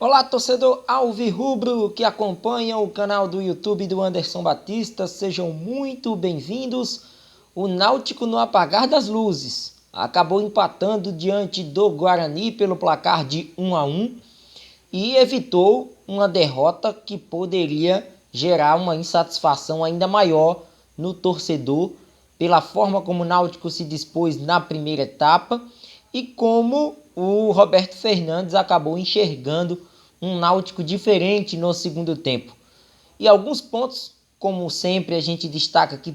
Olá, torcedor alvirrubro que acompanha o canal do YouTube do Anderson Batista, sejam muito bem-vindos. O Náutico, no apagar das luzes, acabou empatando diante do Guarani pelo placar de 1-1 e evitou uma derrota que poderia gerar uma insatisfação ainda maior no torcedor pela forma como o Náutico se dispôs na primeira etapa e como o Roberto Fernandes acabou enxergando um Náutico diferente no segundo tempo. E alguns pontos, como sempre, a gente destaca que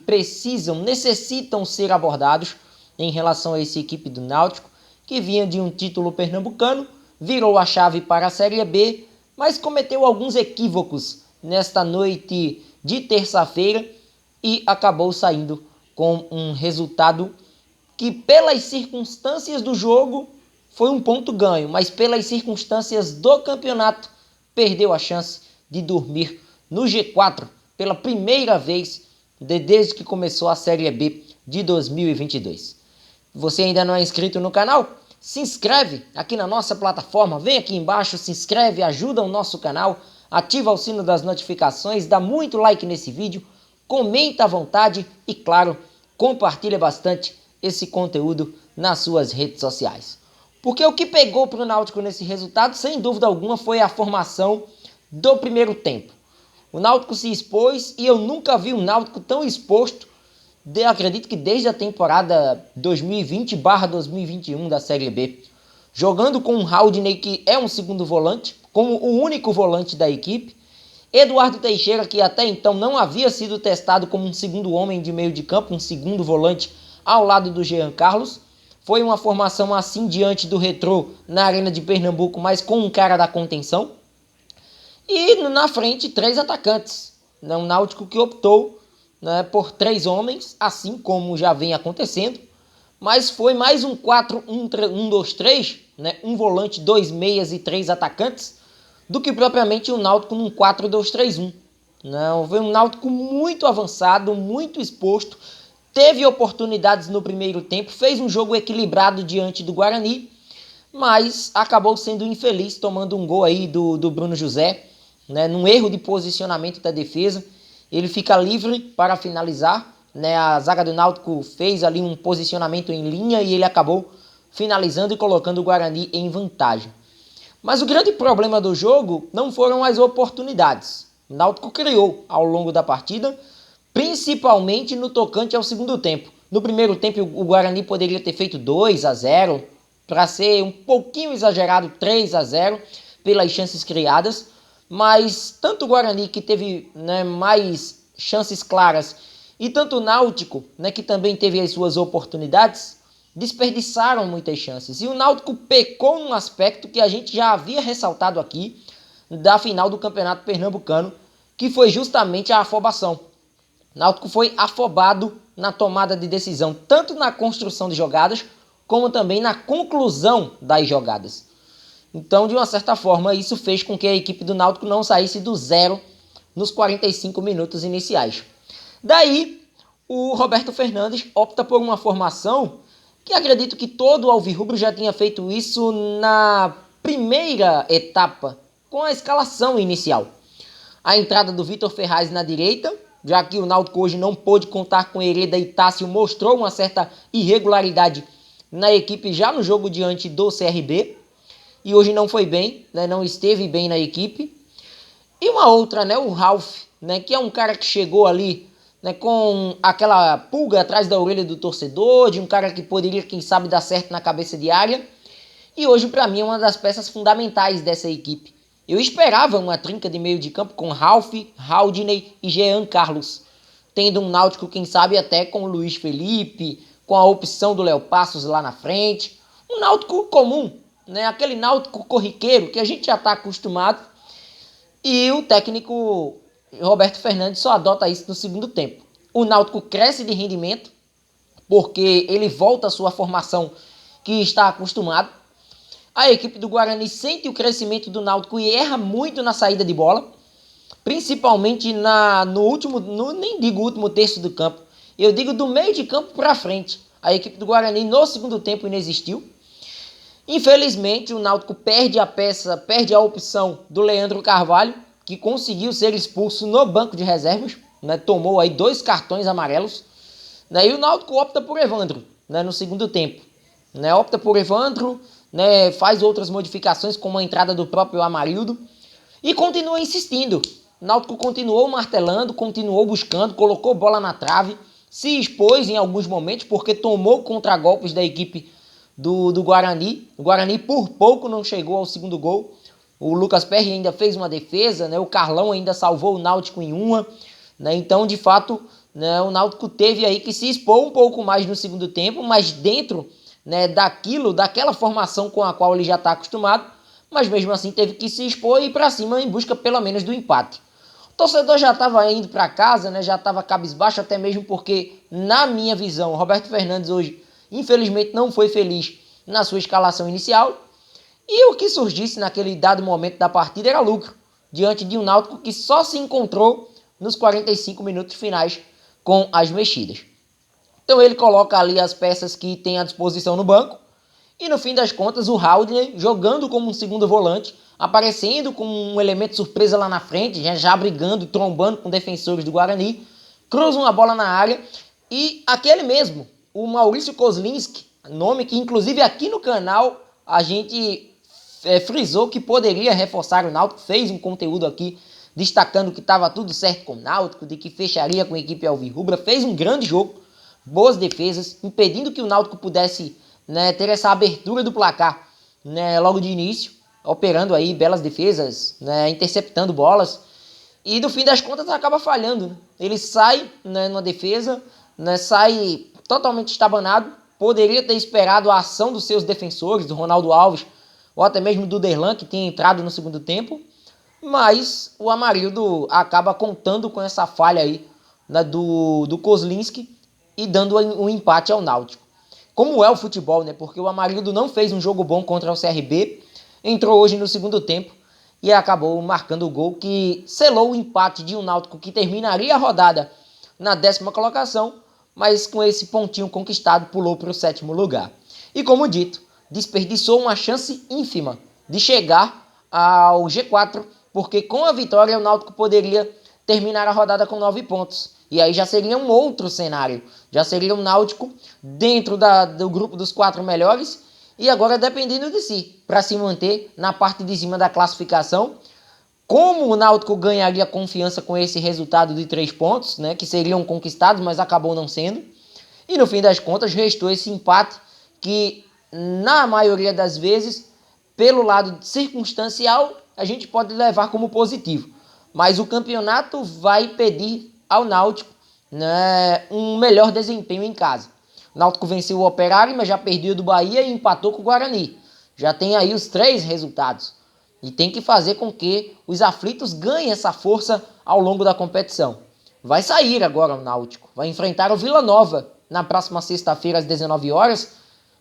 necessitam ser abordados em relação a essa equipe do Náutico, que vinha de um título pernambucano, virou a chave para a Série B, mas cometeu alguns equívocos nesta noite de terça-feira e acabou saindo com um resultado que, pelas circunstâncias do jogo, foi um ponto ganho, mas pelas circunstâncias do campeonato, perdeu a chance de dormir no G4 pela primeira vez desde que começou a Série B de 2022. Você ainda não é inscrito no canal? Se inscreve aqui na nossa plataforma, vem aqui embaixo, se inscreve, ajuda o nosso canal, ativa o sino das notificações, dá muito like nesse vídeo, comenta à vontade e, claro, compartilha bastante esse conteúdo nas suas redes sociais. Porque o que pegou para o Náutico nesse resultado, sem dúvida alguma, foi a formação do primeiro tempo. O Náutico se expôs e eu nunca vi um Náutico tão exposto, acredito que desde a temporada 2020/2021 da Série B. Jogando com o Haldney, que é um segundo volante, como o único volante da equipe. Eduardo Teixeira, que até então não havia sido testado como um segundo homem de meio de campo, um segundo volante ao lado do Jean Carlos. Foi uma formação assim diante do Retrô na Arena de Pernambuco, mas com um cara da contenção. E na frente, 3 atacantes. Um Náutico que optou, né, por 3 homens, assim como já vem acontecendo. Mas foi mais um 4-1-2-3, né, um volante, 2 meias e 3 atacantes, do que propriamente um Náutico num 4-2-3-1. Não, foi um Náutico muito avançado, muito exposto. Teve oportunidades no primeiro tempo, fez um jogo equilibrado diante do Guarani, mas acabou sendo infeliz, tomando um gol aí do Bruno José, né, num erro de posicionamento da defesa. Ele fica livre para finalizar, né, a zaga do Náutico fez ali um posicionamento em linha e ele acabou finalizando e colocando o Guarani em vantagem. Mas o grande problema do jogo não foram as oportunidades. O Náutico criou ao longo da partida, principalmente no tocante ao segundo tempo. No primeiro tempo, o Guarani poderia ter feito 2-0, para ser um pouquinho exagerado, 3-0, pelas chances criadas. Mas tanto o Guarani, que teve, né, mais chances claras, e tanto o Náutico, né, que também teve as suas oportunidades, desperdiçaram muitas chances. E o Náutico pecou num aspecto que a gente já havia ressaltado aqui, da final do Campeonato Pernambucano, que foi justamente a afobação. O Náutico foi afobado na tomada de decisão, tanto na construção de jogadas, como também na conclusão das jogadas. Então, de uma certa forma, isso fez com que a equipe do Náutico não saísse do zero nos 45 minutos iniciais. Daí, o Roberto Fernandes opta por uma formação que acredito que todo alvirrubro já tinha feito isso na primeira etapa, com a escalação inicial. A entrada do Vitor Ferraz na direita, já que o Náutico hoje não pôde contar com Hereda, e Tássio mostrou uma certa irregularidade na equipe já no jogo diante do CRB. E hoje não foi bem, né, não esteve bem na equipe. E uma outra, né, o Ralf, né, que é um cara que chegou ali, né, com aquela pulga atrás da orelha do torcedor, de um cara que poderia, quem sabe, dar certo na cabeça de área. E hoje, para mim, é uma das peças fundamentais dessa equipe. Eu esperava uma trinca de meio de campo com Ralf, Haldney e Jean Carlos, tendo um Náutico, quem sabe, até com o Luiz Felipe, com a opção do Léo Passos lá na frente. Um Náutico comum, né? Aquele Náutico corriqueiro que a gente já está acostumado. E o técnico Roberto Fernandes só adota isso no segundo tempo. O Náutico cresce de rendimento, porque ele volta à sua formação que está acostumado. A equipe do Guarani sente o crescimento do Náutico e erra muito na saída de bola, principalmente no último, nem digo último terço do campo, eu digo do meio de campo para frente. A equipe do Guarani no segundo tempo inexistiu. Infelizmente, o Náutico perde a opção do Leandro Carvalho, que conseguiu ser expulso no banco de reservas, né? Tomou aí 2 cartões amarelos, né? E o Náutico opta por Evandro, né? No segundo tempo, né? Opta por Evandro, né? Faz outras modificações, como a entrada do próprio Amarildo, e continua insistindo. O Náutico continuou martelando, continuou buscando, colocou bola na trave, se expôs em alguns momentos, porque tomou contragolpes da equipe do Guarani. O Guarani por pouco não chegou ao segundo gol. O Lucas Perry ainda fez uma defesa, né? O Carlão ainda salvou o Náutico em uma, né? Então, de fato, né, o Náutico teve aí que se expor um pouco mais no segundo tempo, mas dentro, né, daquela formação com a qual ele já está acostumado, mas mesmo assim teve que se expor e ir para cima em busca pelo menos do empate. O torcedor já estava indo para casa, né, já estava cabisbaixo, até mesmo porque, na minha visão, o Roberto Fernandes hoje, infelizmente, não foi feliz na sua escalação inicial. E o que surgisse naquele dado momento da partida era lucro, diante de um Náutico que só se encontrou nos 45 minutos finais com as mexidas. Então ele coloca ali as peças que tem à disposição no banco, e no fim das contas o Haldner, jogando como um segundo volante, aparecendo como um elemento surpresa lá na frente, já brigando e trombando com defensores do Guarani, cruza uma bola na área, e aquele mesmo, o Maurício Kozlinski, nome que inclusive aqui no canal a gente frisou que poderia reforçar o Náutico, fez um conteúdo aqui destacando que estava tudo certo com o Náutico, de que fecharia com a equipe alvirrubra, fez um grande jogo, boas defesas, impedindo que o Náutico pudesse, né, ter essa abertura do placar, né, logo de início, operando aí belas defesas, né, interceptando bolas, e no fim das contas acaba falhando, né? Ele sai, né, numa defesa, né, sai totalmente estabanado, poderia ter esperado a ação dos seus defensores, do Ronaldo Alves, ou até mesmo do Derlan, que tinha entrado no segundo tempo, mas o Amarildo acaba contando com essa falha aí, né, do Kozlinski e dando um empate ao Náutico. Como é o futebol, né? Porque o Amarildo não fez um jogo bom contra o CRB, entrou hoje no segundo tempo e acabou marcando o gol que selou o empate de um Náutico que terminaria a rodada na 10ª colocação, mas com esse pontinho conquistado pulou para o 7º lugar. E como dito, desperdiçou uma chance ínfima de chegar ao G4, porque com a vitória o Náutico poderia terminar a rodada com 9 pontos. E aí já seria um outro cenário. Já seria o Náutico dentro do grupo dos 4 melhores e agora dependendo de si, para se manter na parte de cima da classificação. Como o Náutico ganharia confiança com esse resultado de 3 pontos, né, que seriam conquistados, mas acabou não sendo. E no fim das contas restou esse empate que, na maioria das vezes, pelo lado circunstancial, a gente pode levar como positivo. Mas o campeonato vai pedir ao Náutico, né, um melhor desempenho em casa. O Náutico venceu o Operário, mas já perdeu do Bahia e empatou com o Guarani. Já tem aí os 3 resultados. E tem que fazer com que os aflitos ganhem essa força ao longo da competição. Vai sair agora o Náutico. Vai enfrentar o Vila Nova na próxima sexta-feira às 19 horas,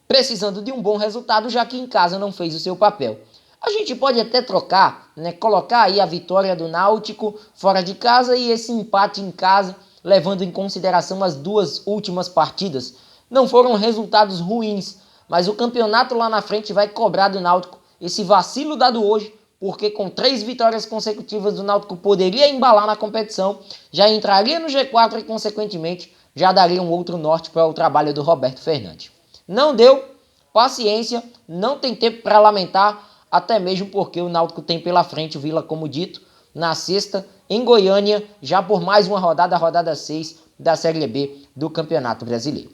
precisando de um bom resultado, já que em casa não fez o seu papel. A gente pode até trocar, né, colocar aí a vitória do Náutico fora de casa e esse empate em casa, levando em consideração as 2 últimas partidas. Não foram resultados ruins, mas o campeonato lá na frente vai cobrar do Náutico esse vacilo dado hoje, porque com 3 vitórias consecutivas o Náutico poderia embalar na competição, já entraria no G4 e, consequentemente, já daria um outro norte para o trabalho do Roberto Fernandes. Não deu, paciência, não tem tempo para lamentar, até mesmo porque o Náutico tem pela frente o Vila, como dito, na sexta, em Goiânia, já por mais uma rodada, a rodada 6 da Série B do Campeonato Brasileiro.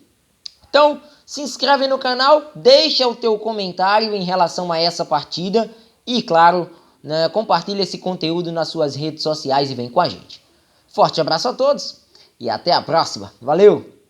Então, se inscreve no canal, deixa o teu comentário em relação a essa partida e, claro, né, compartilha esse conteúdo nas suas redes sociais e vem com a gente. Forte abraço a todos e até a próxima. Valeu!